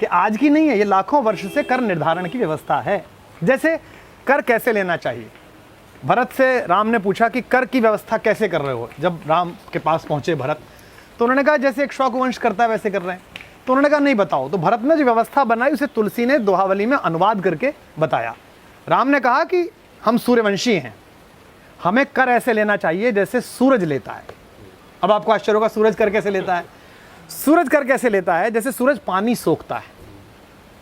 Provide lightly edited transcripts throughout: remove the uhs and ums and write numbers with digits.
कि आज की नहीं है, ये लाखों वर्ष से कर निर्धारण की व्यवस्था है। जैसे कर कैसे लेना चाहिए, भरत से राम ने पूछा कि कर की व्यवस्था कैसे कर रहे हो। जब राम के पास पहुंचे भरत, तो उन्होंने कहा जैसे एक शौक वंश करता है वैसे कर रहे हैं। तो उन्होंने कहा नहीं बताओ। तो भरत ने जो व्यवस्था बनाई उसे तुलसी ने दोहावली में अनुवाद करके बताया। राम ने कहा कि हम सूर्यवंशी हैं, हमें कर ऐसे लेना चाहिए जैसे सूरज लेता है। अब आपको आश्चर्य होगा, सूरज कर कैसे लेता है? सूरज कर कैसे लेता है? जैसे सूरज पानी सोखता है,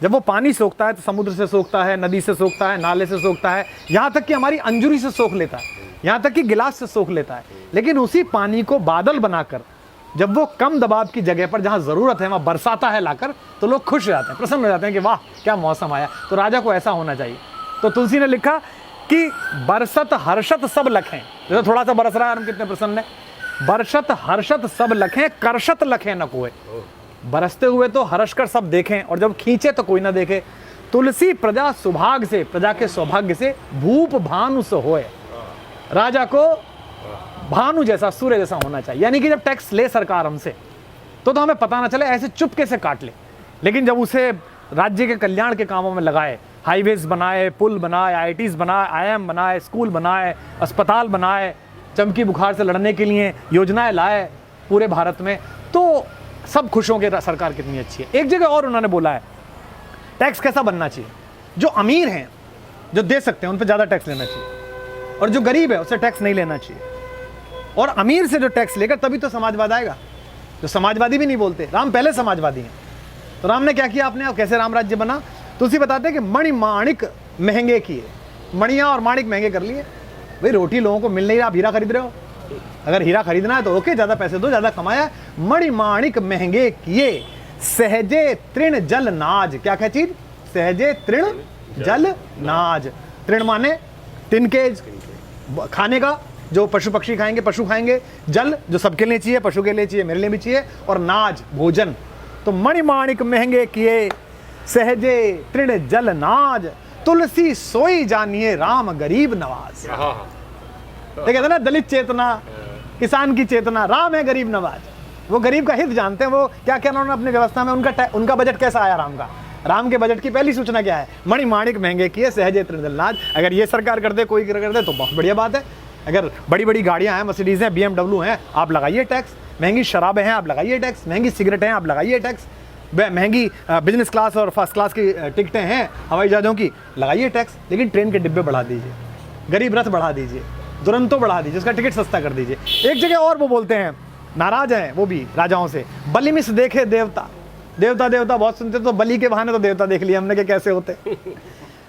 जब वो पानी सोखता है तो समुद्र से सोखता है, नदी से सोखता है, नाले से सोखता है, यहाँ तक कि हमारी अंजुरी से सोख लेता है, यहाँ तक कि गिलास से सोख लेता है। लेकिन उसी पानी को बादल बनाकर जब वो कम दबाव की जगह पर जहाँ ज़रूरत है वहाँ बरसाता है लाकर, तो लोग खुश हो जाते हैं, प्रसन्न हो जाते हैं कि वाह क्या मौसम आया। तो राजा को ऐसा होना चाहिए। तो तुलसी ने लिखा कि बरसत हर्षत सब लखें, जैसे थोड़ा सा बरस रहा है हम कितने प्रसन्न हैं। बरसत हर्षत सब लखें, करशत लखें न कोई। बरसते हुए तो हर्ष कर सब देखें, और जब खींचे तो कोई ना देखे। तुलसी प्रजा सुभाग से, प्रजा के सौभाग्य से, भूप भानु से होए। राजा को भानु जैसा, सूर्य जैसा होना चाहिए। यानी कि जब टैक्स ले सरकार हमसे तो हमें पता ना चले, ऐसे चुपके से काट ले। लेकिन जब उसे राज्य के कल्याण के कामों में लगाए, हाईवेज बनाए, पुल बनाए, आईआईटीज बनाए, आईआईएम बनाए, स्कूल बनाए, अस्पताल बनाए, चमकी बुखार से लड़ने के लिए योजनाएं लाए पूरे भारत में, तो सब खुश होंगे सरकार कितनी अच्छी है। एक जगह और उन्होंने बोला है टैक्स कैसा बनना चाहिए, जो अमीर हैं, जो दे सकते हैं, उन पर ज़्यादा टैक्स लेना चाहिए, और जो गरीब है उससे टैक्स नहीं लेना चाहिए। और अमीर से जो टैक्स लेगा तभी तो समाजवाद आएगा। जो समाजवादी भी नहीं बोलते, राम पहले समाजवादी हैं। तो राम ने क्या किया आपने, और कैसे राम राज्य बना? तुलसी बताते हैं कि मणि माणिक महंगे किए, मणियाँ और माणिक महंगे कर लिए। भाई रोटी लोगों को मिल नहीं रहा, आप हीरा खरीद रहे हो, अगर हीरा खरीदना है तो ओके, ज़्यादा पैसे दो, ज़्यादा कमाया। मणि माणिक महंगे किए, सहजे तृण जल नाज। क्या क्या चीज? सहजे तृण जल नाज। तृण माने तिनके, खाने का, जो पशु पक्षी खाएंगे, पशु खाएंगे। जल जो सबके लिए चाहिए, पशु के लिए चाहिए, मेरे लिए भी चाहिए। और नाज भोजन। तो मणिमाणिक महंगे किए, सहजे तृण जल नाज, तुलसी सोई जानिए राम गरीब नवाज। देखा था ना, दलित चेतना, किसान की चेतना, राम है गरीब नवाज। वो गरीब का हित जानते हैं। वो क्या क्या उन्होंने अपनी व्यवस्था में, उनका बजट कैसा आया राम का? राम के बजट की पहली सूचना क्या है? मणिमाणिक महंगे किए, सहजे तृण जल नाज। अगर ये सरकार कर दे, कोई कर दे तो बहुत बढ़िया बात है। अगर बड़ी बड़ी गाड़ियां हैं, मर्सिडीज हैं, BMW हैं, आप लगाइए टैक्स। महंगी शराबें हैं, आप लगाइए टैक्स। महंगी सिगरेटें हैं, आप लगाइए टैक्स। महंगी बिजनेस क्लास और फर्स्ट क्लास की टिकटें हैं हवाई जहाज़ों की, लगाइए टैक्स। लेकिन ट्रेन के डिब्बे बढ़ा दीजिए, गरीब रथ बढ़ा दीजिए, दुरंतो बढ़ा दीजिए, उसका टिकट सस्ता कर दीजिए। एक जगह और वो बोलते हैं, नाराज हैं वो भी राजाओं से, बलि मिस देखे देवता। देवता देवता बहुत सुनते, तो बलि के बहाने तो देवता देख लिया हमने कि कैसे होते।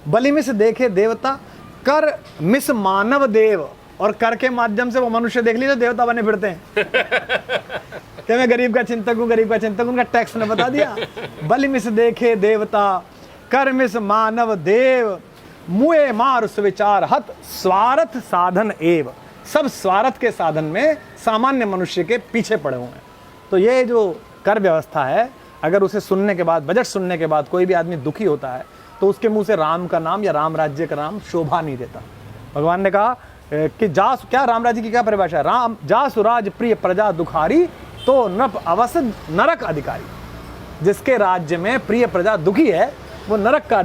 बलि मिस देखे देवता, कर मिस मानव देव। और कर के माध्यम से वो मनुष्य देख लीजिए देवता बने फिरते हैं। कि मैं गरीब का चिंतक हूँ, गरीब का चिंतक। उनका टैक्स ने बता दिया। बलि मिस देखे देवता, कर मिस मानव देव, मुए मार सुविचार हत, स्वार्थ साधन एव। सब स्वार्थ के साधन में सामान्य मनुष्य के पीछे पड़े हुए हैं। तो ये जो कर व्यवस्था है, अगर उसे सुनने के बाद, बजट सुनने के बाद कोई भी आदमी दुखी होता है, तो उसके मुंह से राम का नाम या राम राज्य का नाम शोभा नहीं देता। भगवान ने कहा कि जास, क्या राम राज्य की क्या परिभाषा है? राम जासु राज प्रिय प्रजा दुखारी, तो नप अवसद नरक अधिकारी। जिसके राज्य में प्रिय प्रजा दुखी है, वो नरक का